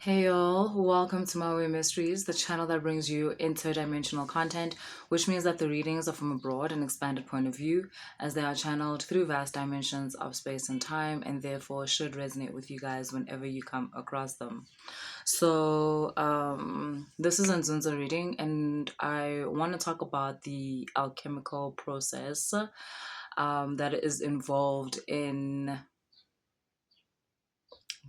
Hey y'all, welcome to My Way Mysteries, the channel that brings you interdimensional content, which means that the readings are from a broad and expanded point of view, as they are channeled through vast dimensions of space and time, and therefore should resonate with you guys whenever you come across them. So, this is Nzunza reading, and I want to talk about the alchemical process that is involved in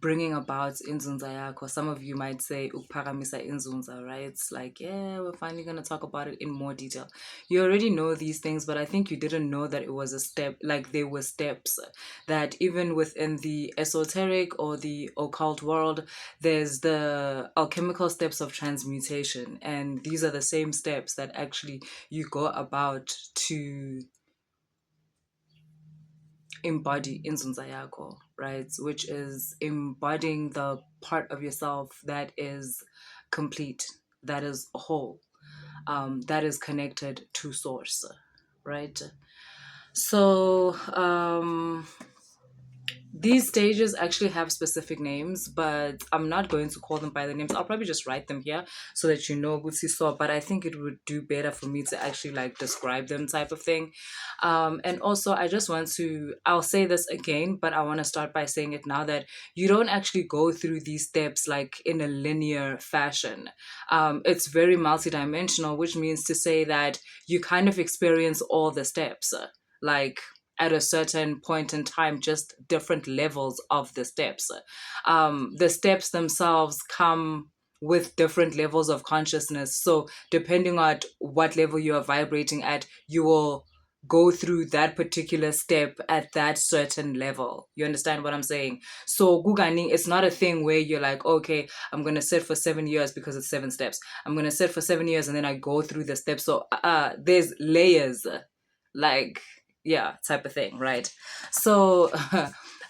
bringing about inzunza yakho. Some of you might say ukuphakamisa inzunza, right? It's like, yeah, we're finally going to talk about it in more detail. You already know these things, but I think you didn't know that it was a step, like there were steps that even within the esoteric or the occult world, there's the alchemical steps of transmutation, and these are the same steps that actually you go about to embody inzunza yako, right? Which is embodying the part of yourself that is complete, that is whole, that is connected to source, right? So these stages actually have specific names, but I'm not going to call them by the names. I'll probably just write them here so that you know what you saw. But I think it would do better for me to actually like describe them, type of thing. And also, I'll say this again, but I want to start by saying it now that you don't actually go through these steps like in a linear fashion. It's very multidimensional, which means to say that you kind of experience all the steps. Like at a certain point in time, just different levels of the steps. The steps themselves come with different levels of consciousness. So depending on what level you are vibrating at, you will go through that particular step at that certain level. You understand what I'm saying? So Gugani, it's not a thing where you're like, okay, I'm going to sit for 7 years because it's 7 steps. I'm going to sit for 7 years and then I go through the steps. So there's layers, like, yeah, type of thing, right? So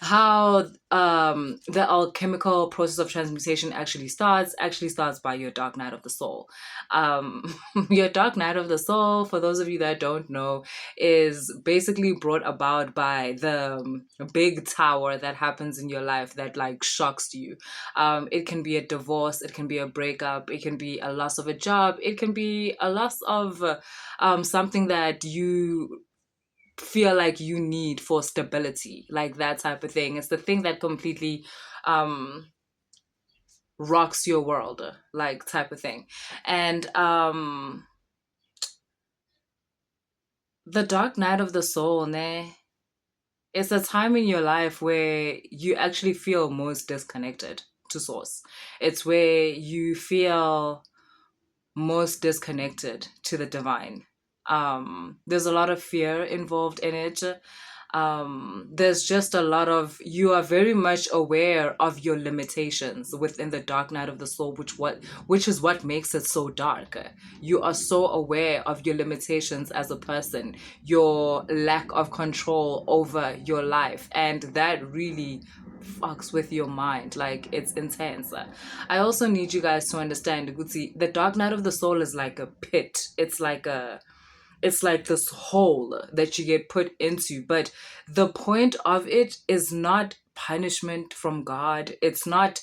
how the alchemical process of transmutation actually starts by your dark night of the soul. Your dark night of the soul, for those of you that don't know, is basically brought about by the big tower that happens in your life that like shocks you. It can be a divorce, it can be a breakup, it can be a loss of a job, it can be a loss of something that you feel like you need for stability, like that type of thing. It's the thing that completely rocks your world, like type of thing. And the dark night of the soul, ne, it's a time in your life where you actually feel most disconnected to source. It's where you feel most disconnected to the divine. There's a lot of fear involved in it. There's just a lot of, you are very much aware of your limitations within the dark night of the soul, which is what makes it so dark. You are so aware of your limitations as a person, your lack of control over your life, and that really fucks with your mind. Like, it's intense. I also need you guys to understand, Guti, the dark night of the soul is like a pit. It's like this hole that you get put into, but the point of it is not punishment from God. It's not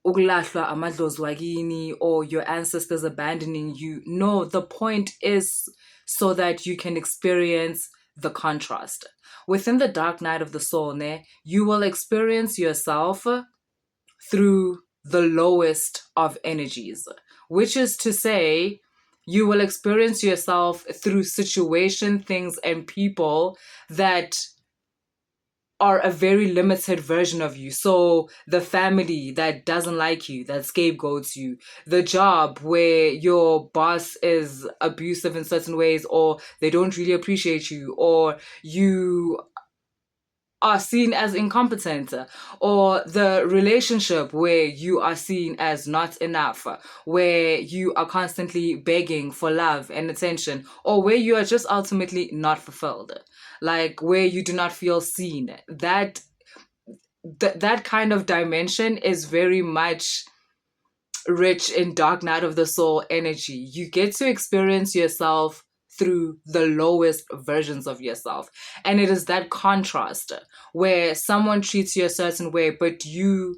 ukulahlwa amadlozwakini or your ancestors abandoning you. No, the point is so that you can experience the contrast. Within the dark night of the soul, you will experience yourself through the lowest of energies, which is to say, you will experience yourself through situation, things, and people that are a very limited version of you. So the family that doesn't like you, that scapegoats you, the job where your boss is abusive in certain ways, or they don't really appreciate you, or you are seen as incompetent, or the relationship where you are seen as not enough, where you are constantly begging for love and attention, or where you are just ultimately not fulfilled, like where you do not feel seen. That kind of dimension is very much rich in dark night of the soul energy. You get to experience yourself through the lowest versions of yourself. And it is that contrast where someone treats you a certain way, but you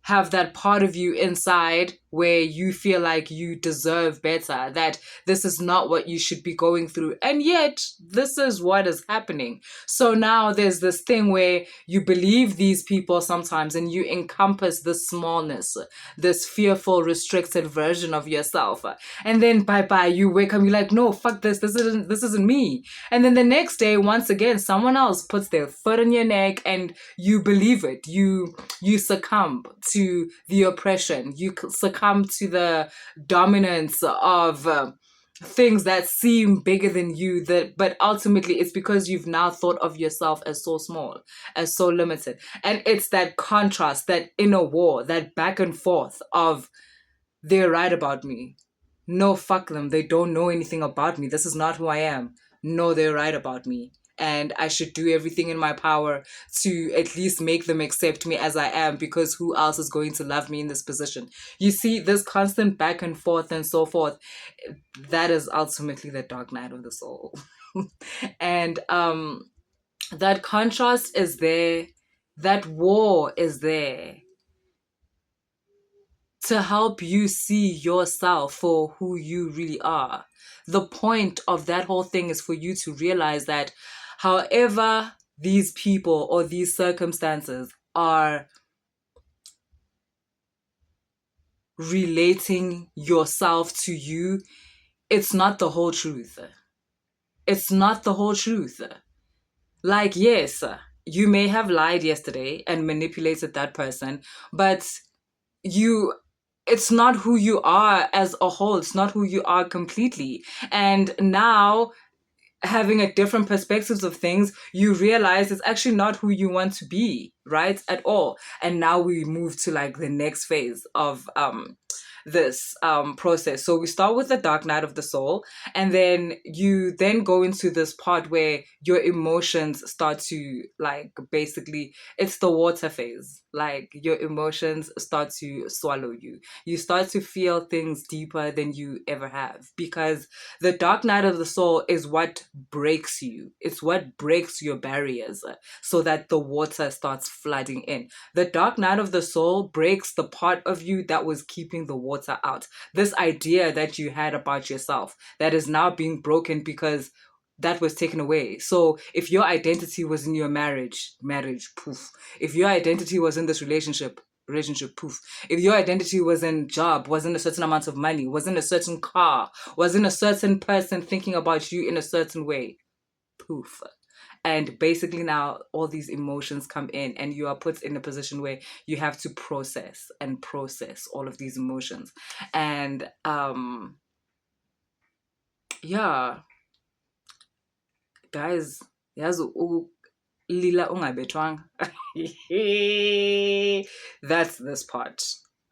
have that part of you inside where you feel like you deserve better, that this is not what you should be going through. And yet, this is what is happening. So now there's this thing where you believe these people sometimes and you encompass this smallness, this fearful, restricted version of yourself. And then bye-bye, you wake up, you're like, no, fuck this, this isn't me. And then the next day, once again, someone else puts their foot on your neck and you believe it. You succumb to the oppression. You succumb to the dominance of things that seem bigger than you. But ultimately, it's because you've now thought of yourself as so small, as so limited. And it's that contrast, that inner war, that back and forth of they're right about me. No, fuck them. They don't know anything about me. This is not who I am. No, they're right about me. And I should do everything in my power to at least make them accept me as I am, because who else is going to love me in this position? You see, this constant back and forth and so forth, that is ultimately the dark night of the soul. And that contrast is there, that war is there to help you see yourself for who you really are. The point of that whole thing is for you to realize that however these people or these circumstances are relating yourself to you, it's not the whole truth. It's not the whole truth. Like, yes, you may have lied yesterday and manipulated that person, but it's not who you are as a whole. It's not who you are completely. And now, having a different perspectives of things, you realize it's actually not who you want to be, right? At all. And now we move to like the next phase of this process. So we start with the dark night of the soul, and then you then go into this part where your emotions start to, like, basically it's the water phase. Like, your emotions start to swallow you. You start to feel things deeper than you ever have, because the dark night of the soul is what breaks you. It's what breaks your barriers so that the water starts flooding in. The dark night of the soul breaks the part of you that was keeping the water out. This idea that you had about yourself that is now being broken because that was taken away. So if your identity was in your marriage, poof. If your identity was in this relationship, poof. If your identity was in job, was in a certain amount of money, was in a certain car, was in a certain person thinking about you in a certain way, poof. And basically now all these emotions come in and you are put in a position where you have to process all of these emotions. And yeah, guys, lila ungabethwanga. That's this part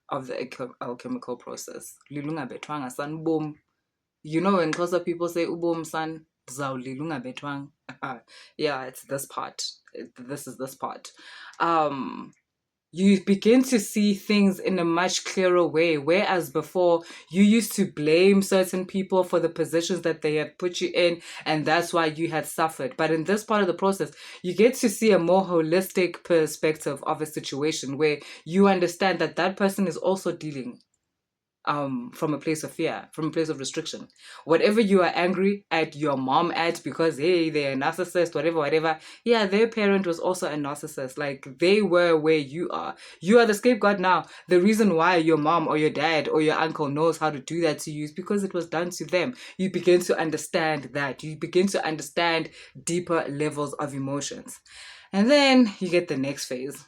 of the alchemical process. Lila ungabethwanga san boom. You know, when Xhosa people say ubom san zawulila ungabethwanga. Yeah, it's this part. This is this part. You begin to see things in a much clearer way, whereas before you used to blame certain people for the positions that they had put you in, and that's why you had suffered. But in this part of the process, you get to see a more holistic perspective of a situation where you understand that that person is also dealing from a place of fear, from a place of restriction. Whatever you are angry at your mom at because, hey, they're a narcissist, whatever, yeah, their parent was also a narcissist. Like, they were where you are. You are the scapegoat now. The reason why your mom or your dad or your uncle knows how to do that to you is because it was done to them. You begin to understand that. You begin to understand deeper levels of emotions. And then you get the next phase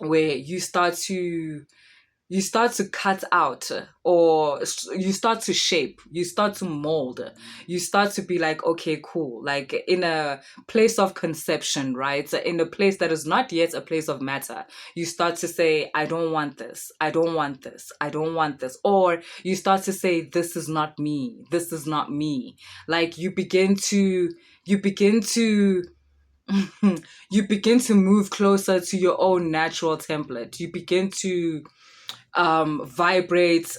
where you start to cut out, or you start to shape, you start to mold, you start to be like, okay, cool, like in a place of conception, right? In a place that is not yet a place of matter. You start to say, I don't want this, I don't want this, I don't want this. Or you start to say, this is not me, this is not me. Like, you begin to you begin to move closer to your own natural template. You begin to vibrate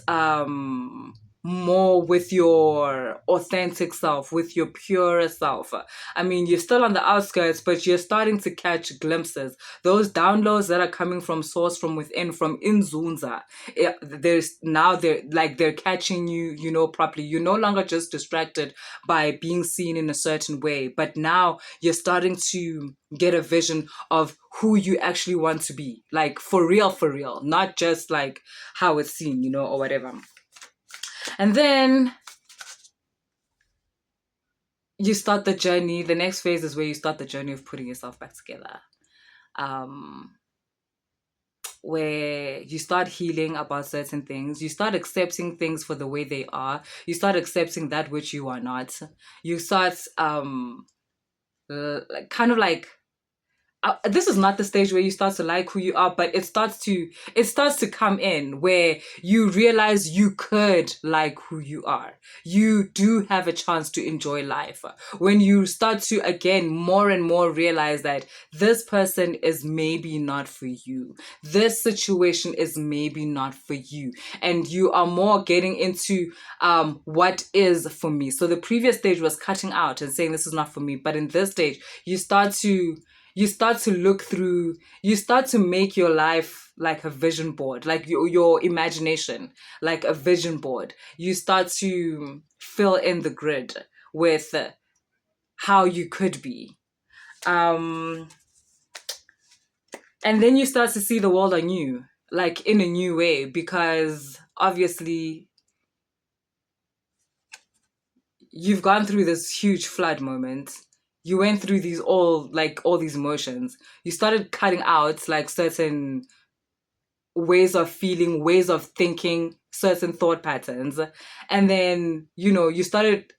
more with your authentic self, with your pure self. I mean, you're still on the outskirts, but you're starting to catch glimpses. Those downloads that are coming from source from within, from Inzunza, there's now they're catching you, properly. You're no longer just distracted by being seen in a certain way, but now you're starting to get a vision of who you actually want to be, like for real, not just like how it's seen, or whatever. And then you start the journey. The next phase is where you start the journey of putting yourself back together. Um, where you start healing about certain things. You start accepting things for the way they are. You start accepting that which you are not. You start kind of like this is not the stage where you start to like who you are, but it starts to come in where you realize you could like who you are. You do have a chance to enjoy life when you start to again more and more realize that this person is maybe not for you, this situation is maybe not for you, and you are more getting into what is for me. So the previous stage was cutting out and saying this is not for me, but in this stage you start to look through, you start to make your life like a vision board, like your imagination, like a vision board. You start to fill in the grid with how you could be. Um, and then you start to see the world anew, like in a new way, because obviously you've gone through this huge flood moment. You went through all these emotions. You started cutting out like certain ways of feeling, ways of thinking, certain thought patterns. And then, you started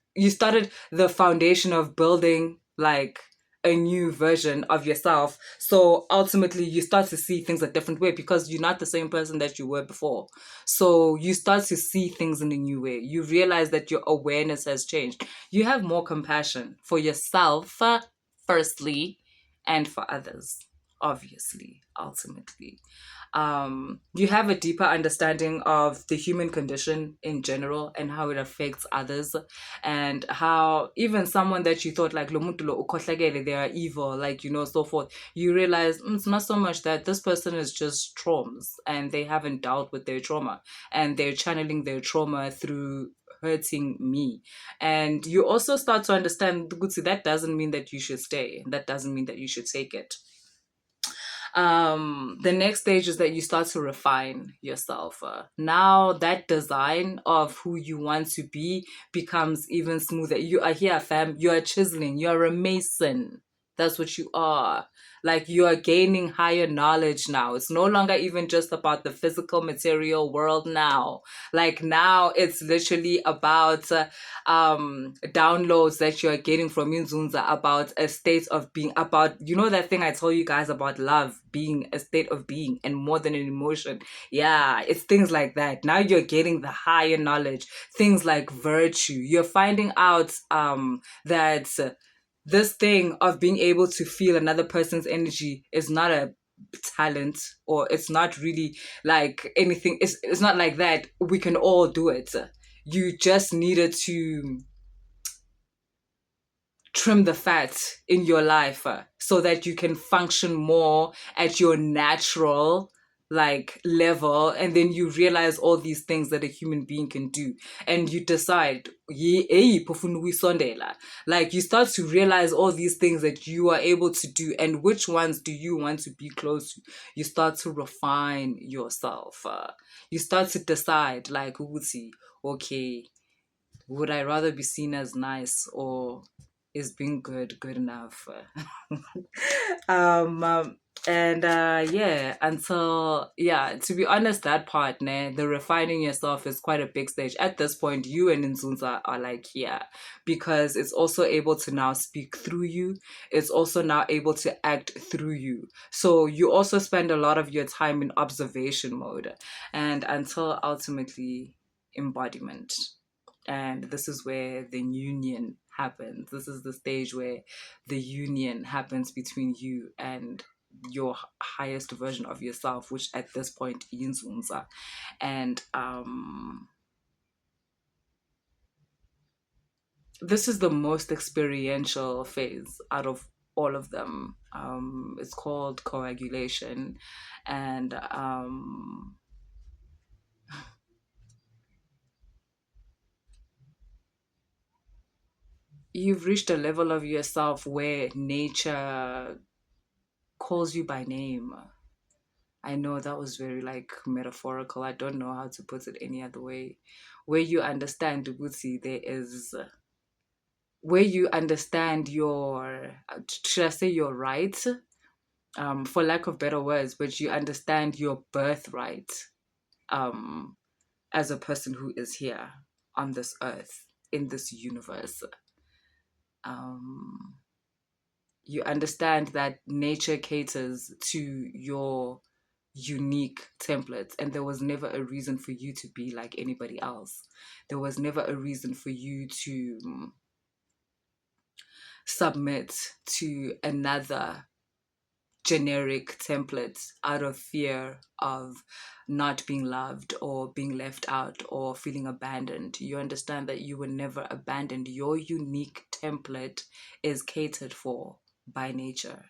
the foundation of building like a new version of yourself. So ultimately you start to see things a different way because you're not the same person that you were before. So you start to see things in a new way. You realize that your awareness has changed. You have more compassion for yourself, firstly, and for others, obviously, ultimately. You have a deeper understanding of the human condition in general and how it affects others, and how even someone that you thought like "Lo muntu lo ukhohlakele, they are evil," like so forth, you realize it's not so much that this person is just traumas and they haven't dealt with their trauma and they're channeling their trauma through hurting me. And you also start to understand that doesn't mean that you should stay, that doesn't mean that you should take it. The next stage is that you start to refine yourself. Now that design of who you want to be becomes even smoother. You are here, fam. You are chiseling. You are a mason. That's what you are. Like, you are gaining higher knowledge now. It's no longer even just about the physical material world now. Like, now it's literally about downloads that you're getting from Nzunza about a state of being, about that thing I told you guys about love being a state of being and more than an emotion. Yeah, it's things like that. Now you're getting the higher knowledge, things like virtue. You're finding out that this thing of being able to feel another person's energy is not a talent, or it's not really like anything. It's not like that. We can all do it. You just needed to trim the fat in your life so that you can function more at your natural like level, and then you realize all these things that a human being can do, and you decide like you start to realize all these things that you are able to do, and which ones do you want to be close to. You start to refine yourself. You start to decide like, okay, would I rather be seen as nice, or is being good enough? um, um and yeah, until, yeah, to be honest, that part, the refining yourself is quite a big stage. At this point, you and Nzunza are like, yeah, because it's also able to now speak through you. It's also now able to act through you. So you also spend a lot of your time in observation mode, and until ultimately embodiment. And this is where the union happens. This is the stage where the union happens between you and your highest version of yourself, which at this point is Nzunza. And this is the most experiential phase out of all of them. It's called coagulation, and you've reached a level of yourself where nature calls you by name. I know that was very like metaphorical. I don't know how to put it any other way. Where you understand, Guti, there is where you understand your, should I say your rights, for lack of better words, but you understand your birthright, um, as a person who is here on this earth, in this universe. Um, you understand that nature caters to your unique templates, and there was never a reason for you to be like anybody else. There was never a reason for you to submit to another generic template out of fear of not being loved or being left out or feeling abandoned. You understand that you were never abandoned. Your unique template is catered for by nature.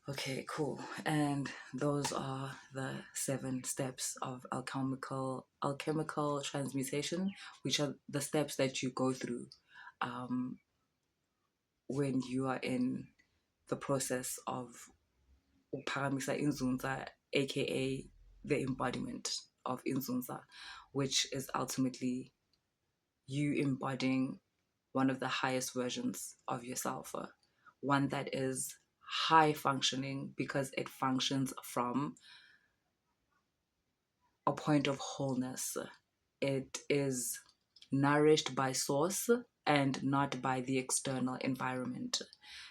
Okay, cool. And those are the 7 steps of alchemical transmutation, which are the steps that you go through um, when you are in the process of uphakamisa inzunza, aka the embodiment of inzunza, which is ultimately you embodying one of the highest versions of yourself, one that is high functioning because it functions from a point of wholeness. It is nourished by source and not by the external environment.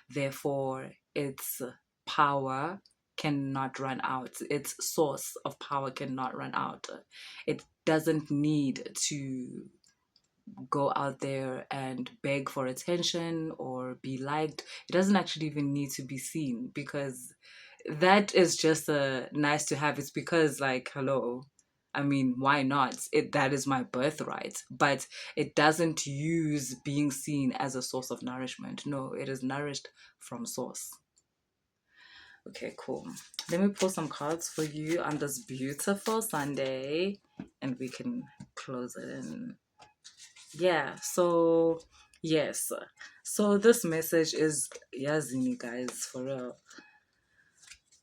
Therefore, its power cannot run out. Its source of power cannot run out. It doesn't need to go out there and beg for attention or be liked. It doesn't actually even need to be seen, because that is just a nice to have. It's because, like, hello, I mean, why not? That is my birthright. But it doesn't use being seen as a source of nourishment. No, it is nourished from source. Okay, cool. Let me pull some cards for you on this beautiful Sunday, and we can close it in. Yeah, so yes. So this message is Yazini, guys, for real.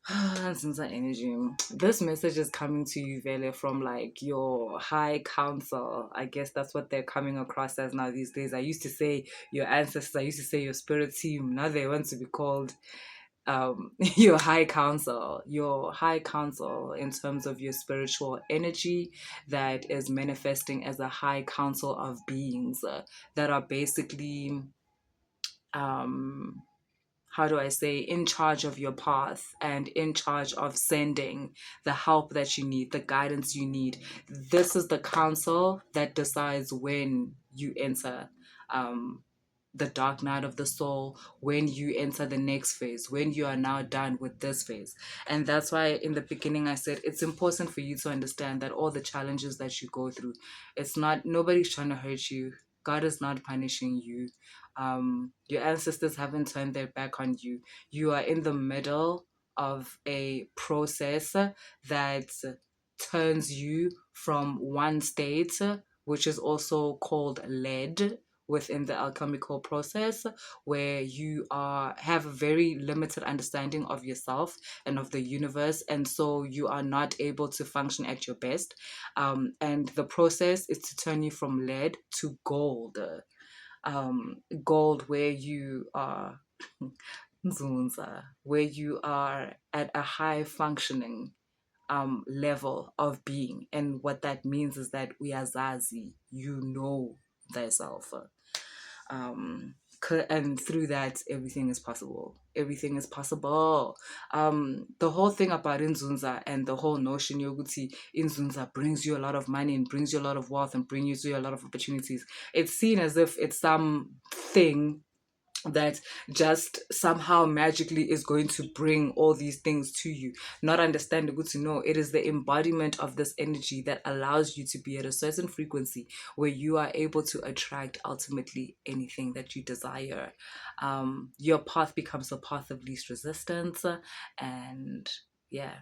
Nzunza energy. This message is coming to you, Vele, from like your high council. I guess that's what they're coming across as now these days. I used to say your ancestors, I used to say your spirit team. Now they want to be called your high council in terms of your spiritual energy that is manifesting as a high council of beings that are basically um how do I say, in charge of your path and in charge of sending the help that you need, the guidance you need. This is the council that decides when you enter the dark night of the soul, when you enter the next phase, when you are now done with this phase. And that's why in the beginning I said it's important for you to understand that all the challenges that you go through, it's not, nobody's trying to hurt you. God is not punishing you. Your ancestors haven't turned their back on you. You are in the middle of a process that turns you from one state, which is also called lead within the alchemical process, where you have a very limited understanding of yourself and of the universe, and so you are not able to function at your best. And the process is to turn you from lead to gold. Gold, where you are Nzunza, where you are at a high functioning level of being. And what that means is that uyazazi, you know thyself. And through that, everything is possible. Everything is possible. The whole thing about Inzunza and the whole notion yoguti Inzunza brings you a lot of money and brings you a lot of wealth and brings you a lot of opportunities. It's seen as if it's something that just somehow magically is going to bring all these things to you. Not understanding, good to know it is the embodiment of this energy that allows you to be at a certain frequency where you are able to attract ultimately anything that you desire. Your path becomes a path of least resistance, and yeah,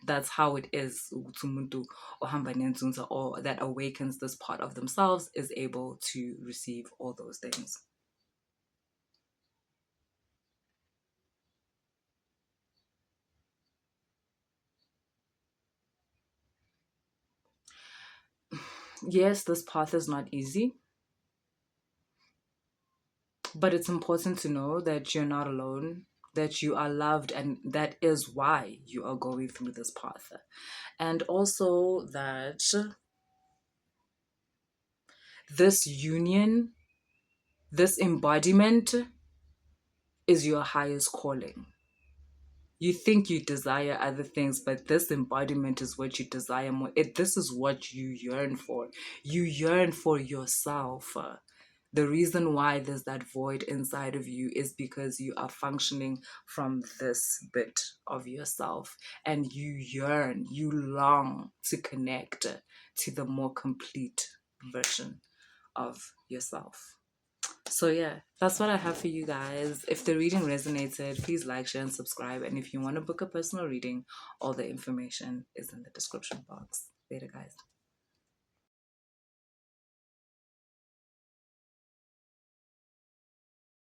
that's how it is. Ukuthi umuntu ohamba nenzunza, or that awakens this part of themselves, is able to receive all those things. Yes, this path is not easy, but it's important to know that you're not alone, that you are loved, and that is why you are going through this path. And also that this union, this embodiment is your highest calling. You think you desire other things, but this embodiment is what you desire more. This is what you yearn for. You yearn for yourself. The reason why there's that void inside of you is because you are functioning from this bit of yourself, and you yearn, you long to connect to the more complete version of yourself. So yeah, that's what I have for you guys. If the reading resonated, please like, share, and subscribe. And if you want to book a personal reading, all the information is in the description box. Later, guys.